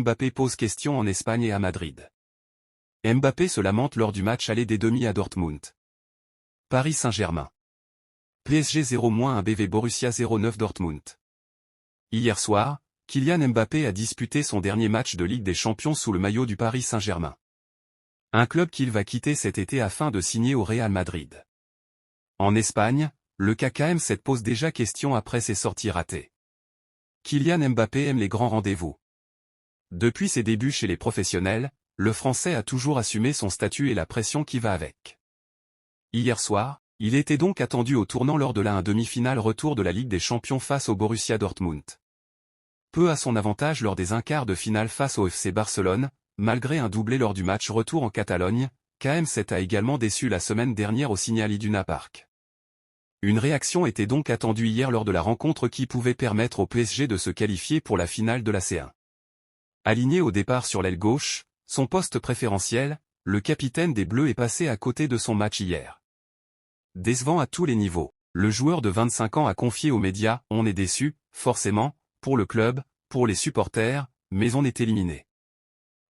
Mbappé pose question en Espagne et à Madrid. Mbappé se lamente lors du match aller des demi à Dortmund. Paris Saint-Germain. PSG 0-1 BV Borussia 0-9 Dortmund. Hier soir, Kylian Mbappé a disputé son dernier match de Ligue des Champions sous le maillot du Paris Saint-Germain. Un club qu'il va quitter cet été afin de signer au Real Madrid. En Espagne, le KM7 pose déjà question après ses sorties ratées. Kylian Mbappé aime les grands rendez-vous. Depuis ses débuts chez les professionnels, le Français a toujours assumé son statut et la pression qui va avec. Hier soir, il était donc attendu au tournant lors de la demi-finale retour de la Ligue des Champions face au Borussia Dortmund. Peu à son avantage lors des quarts de finale face au FC Barcelone, malgré un doublé lors du match retour en Catalogne, KM7 a également déçu la semaine dernière au Signal Iduna Park. Une réaction était donc attendue hier lors de la rencontre qui pouvait permettre au PSG de se qualifier pour la finale de la C1. Aligné au départ sur l'aile gauche, son poste préférentiel, le capitaine des Bleus est passé à côté de son match hier. Décevant à tous les niveaux, le joueur de 25 ans a confié aux médias « On est déçu, forcément, pour le club, pour les supporters, mais on est éliminé.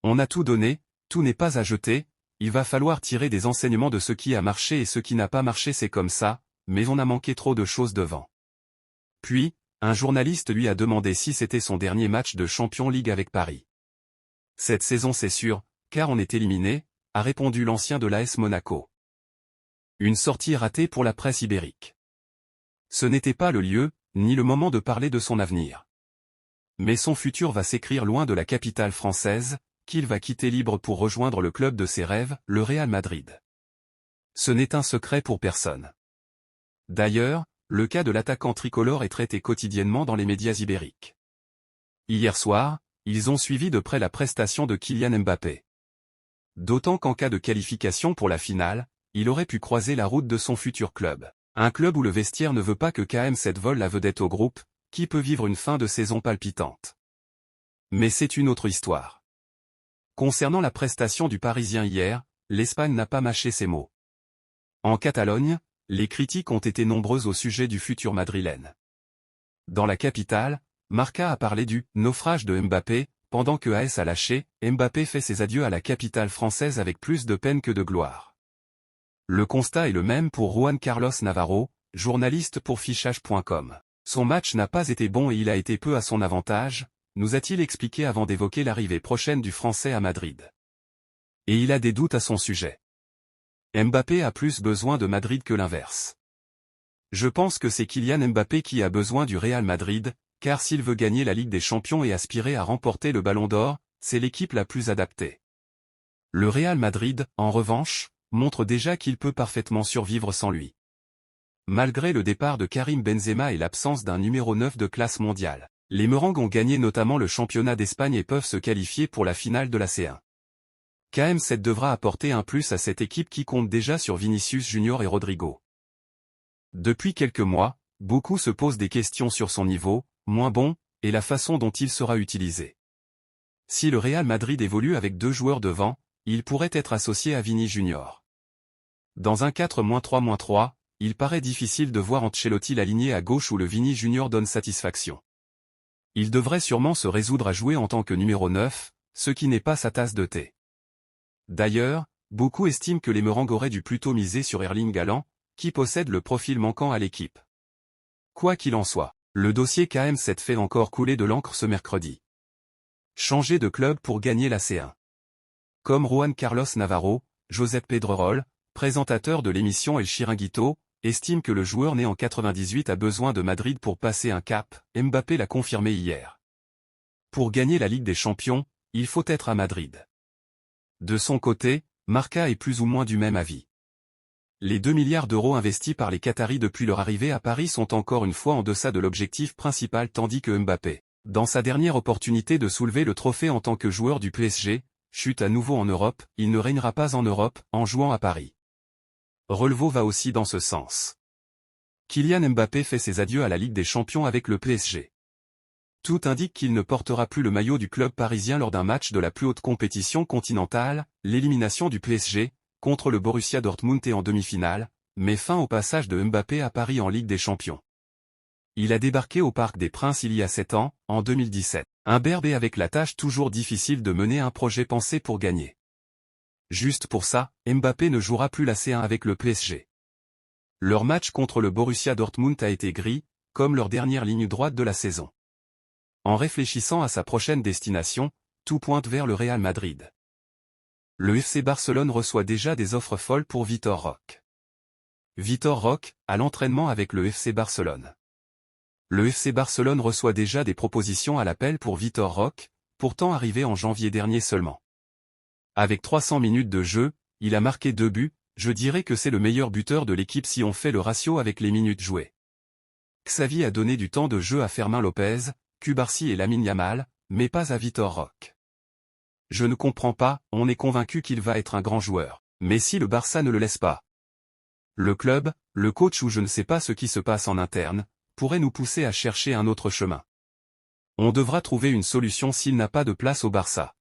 On a tout donné, tout n'est pas à jeter, il va falloir tirer des enseignements de ce qui a marché et ce qui n'a pas marché c'est comme ça, mais on a manqué trop de choses devant. » Puis, un journaliste lui a demandé si c'était son dernier match de Champions League avec Paris. « Cette saison c'est sûr, car on est éliminé », a répondu l'ancien de l'AS Monaco. Une sortie ratée pour la presse ibérique. Ce n'était pas le lieu, ni le moment de parler de son avenir. Mais son futur va s'écrire loin de la capitale française, qu'il va quitter libre pour rejoindre le club de ses rêves, le Real Madrid. Ce n'est un secret pour personne. D'ailleurs, le cas de l'attaquant tricolore est traité quotidiennement dans les médias ibériques. Hier soir, ils ont suivi de près la prestation de Kylian Mbappé. D'autant qu'en cas de qualification pour la finale, il aurait pu croiser la route de son futur club. Un club où le vestiaire ne veut pas que KM7 vole la vedette au groupe, qui peut vivre une fin de saison palpitante. Mais c'est une autre histoire. Concernant la prestation du Parisien hier, l'Espagne n'a pas mâché ses mots. En Catalogne, les critiques ont été nombreuses au sujet du futur madrilène. Dans la capitale, Marca a parlé du « naufrage de Mbappé », pendant que AS a lâché, Mbappé fait ses adieux à la capitale française avec plus de peine que de gloire. Le constat est le même pour Juan Carlos Navarro, journaliste pour Fichage.com. Son match n'a pas été bon et il a été peu à son avantage, nous a-t-il expliqué avant d'évoquer l'arrivée prochaine du Français à Madrid. Et il a des doutes à son sujet. Mbappé a plus besoin de Madrid que l'inverse. Je pense que c'est Kylian Mbappé qui a besoin du Real Madrid, car s'il veut gagner la Ligue des Champions et aspirer à remporter le Ballon d'Or, c'est l'équipe la plus adaptée. Le Real Madrid, en revanche, montre déjà qu'il peut parfaitement survivre sans lui. Malgré le départ de Karim Benzema et l'absence d'un numéro 9 de classe mondiale, les Merengues ont gagné notamment le championnat d'Espagne et peuvent se qualifier pour la finale de la C1. KM7 devra apporter un plus à cette équipe qui compte déjà sur Vinicius Junior et Rodrigo. Depuis quelques mois, beaucoup se posent des questions sur son niveau, moins bon, et la façon dont il sera utilisé. Si le Real Madrid évolue avec deux joueurs devant, il pourrait être associé à Vini Junior. Dans un 4-3-3, il paraît difficile de voir Ancelotti l'aligner à gauche où le Vini Junior donne satisfaction. Il devrait sûrement se résoudre à jouer en tant que numéro 9, ce qui n'est pas sa tasse de thé. D'ailleurs, beaucoup estiment que les Merengues auraient dû plutôt miser sur Erling Haaland, qui possède le profil manquant à l'équipe. Quoi qu'il en soit, le dossier KM7 fait encore couler de l'encre ce mercredi. Changer de club pour gagner la C1. Comme Juan Carlos Navarro, Josep Pedrerol, présentateur de l'émission El Chiringuito, estime que le joueur né en 98 a besoin de Madrid pour passer un cap, Mbappé l'a confirmé hier. Pour gagner la Ligue des Champions, il faut être à Madrid. De son côté, Marca est plus ou moins du même avis. Les 2 milliards d'euros investis par les Qataris depuis leur arrivée à Paris sont encore une fois en deçà de l'objectif principal tandis que Mbappé, dans sa dernière opportunité de soulever le trophée en tant que joueur du PSG, chute à nouveau en Europe, il ne régnera pas en Europe, en jouant à Paris. Relevo va aussi dans ce sens. Kylian Mbappé fait ses adieux à la Ligue des Champions avec le PSG. Tout indique qu'il ne portera plus le maillot du club parisien lors d'un match de la plus haute compétition continentale, l'élimination du PSG, contre le Borussia Dortmund et en demi-finale, met fin au passage de Mbappé à Paris en Ligue des Champions. Il a débarqué au Parc des Princes il y a 7 ans, en 2017. Un Berbé avec la tâche toujours difficile de mener un projet pensé pour gagner. Juste pour ça, Mbappé ne jouera plus la C1 avec le PSG. Leur match contre le Borussia Dortmund a été gris, comme leur dernière ligne droite de la saison. En réfléchissant à sa prochaine destination, tout pointe vers le Real Madrid. Le FC Barcelone reçoit déjà des offres folles pour Vitor Roque. Vitor Roque, à l'entraînement avec le FC Barcelone. Le FC Barcelone reçoit déjà des propositions à l'appel pour Vitor Roque, pourtant arrivé en janvier dernier seulement. Avec 300 minutes de jeu, il a marqué 2 buts, je dirais que c'est le meilleur buteur de l'équipe si on fait le ratio avec les minutes jouées. Xavi a donné du temps de jeu à Fermin Lopez, Cubarsí et Lamine Yamal, mais pas à Vitor Roque. Je ne comprends pas, on est convaincu qu'il va être un grand joueur, mais si le Barça ne le laisse pas. Le club, le coach ou je ne sais pas ce qui se passe en interne, pourrait nous pousser à chercher un autre chemin. On devra trouver une solution s'il n'a pas de place au Barça.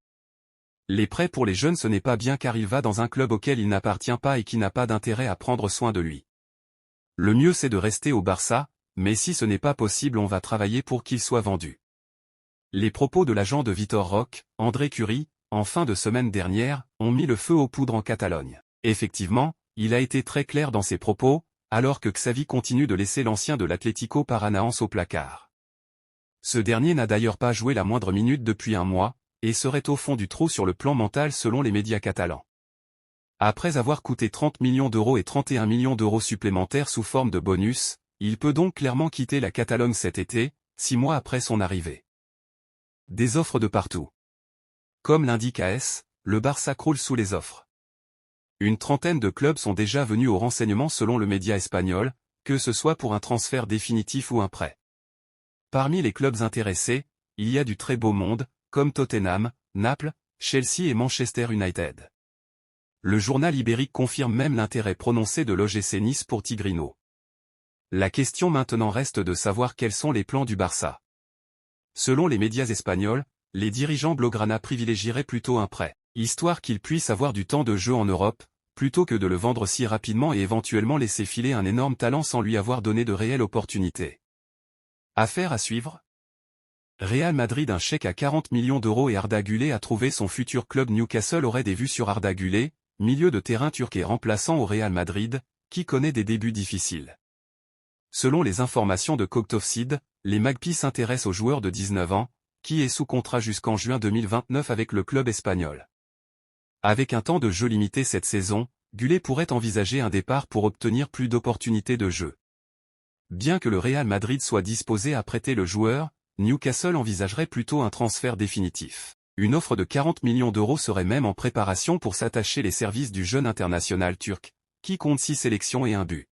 Les prêts pour les jeunes ce n'est pas bien car il va dans un club auquel il n'appartient pas et qui n'a pas d'intérêt à prendre soin de lui. Le mieux c'est de rester au Barça, mais si ce n'est pas possible on va travailler pour qu'il soit vendu. Les propos de l'agent de Vitor Roque, André Curie, en fin de semaine dernière, ont mis le feu aux poudres en Catalogne. Effectivement, il a été très clair dans ses propos, alors que Xavi continue de laisser l'ancien de l'Atlético Paranaense au placard. Ce dernier n'a d'ailleurs pas joué la moindre minute depuis un mois, et serait au fond du trou sur le plan mental selon les médias catalans. Après avoir coûté 30 millions d'euros et 31 millions d'euros supplémentaires sous forme de bonus, il peut donc clairement quitter la Catalogne cet été, 6 mois après son arrivée. Des offres de partout. Comme l'indique AS, le Barça croule sous les offres. Une trentaine de clubs sont déjà venus au renseignement selon le média espagnol, que ce soit pour un transfert définitif ou un prêt. Parmi les clubs intéressés, il y a du très beau monde, comme Tottenham, Naples, Chelsea et Manchester United. Le journal ibérique confirme même l'intérêt prononcé de l'OGC Nice pour Tigrino. La question maintenant reste de savoir quels sont les plans du Barça. Selon les médias espagnols, les dirigeants blaugrana privilégieraient plutôt un prêt, histoire qu'ils puissent avoir du temps de jeu en Europe, plutôt que de le vendre si rapidement et éventuellement laisser filer un énorme talent sans lui avoir donné de réelles opportunités. Affaire à suivre. Real Madrid un chèque à 40 millions d'euros et Arda Güler a trouvé son futur club. Newcastle aurait des vues sur Arda Güler, milieu de terrain turc et remplaçant au Real Madrid, qui connaît des débuts difficiles. Selon les informations de Cogtofsid, les Magpies s'intéressent au joueur de 19 ans, qui est sous contrat jusqu'en juin 2029 avec le club espagnol. Avec un temps de jeu limité cette saison, Güler pourrait envisager un départ pour obtenir plus d'opportunités de jeu. Bien que le Real Madrid soit disposé à prêter le joueur, Newcastle envisagerait plutôt un transfert définitif. Une offre de 40 millions d'euros serait même en préparation pour s'attacher les services du jeune international turc, qui compte 6 sélections et un but.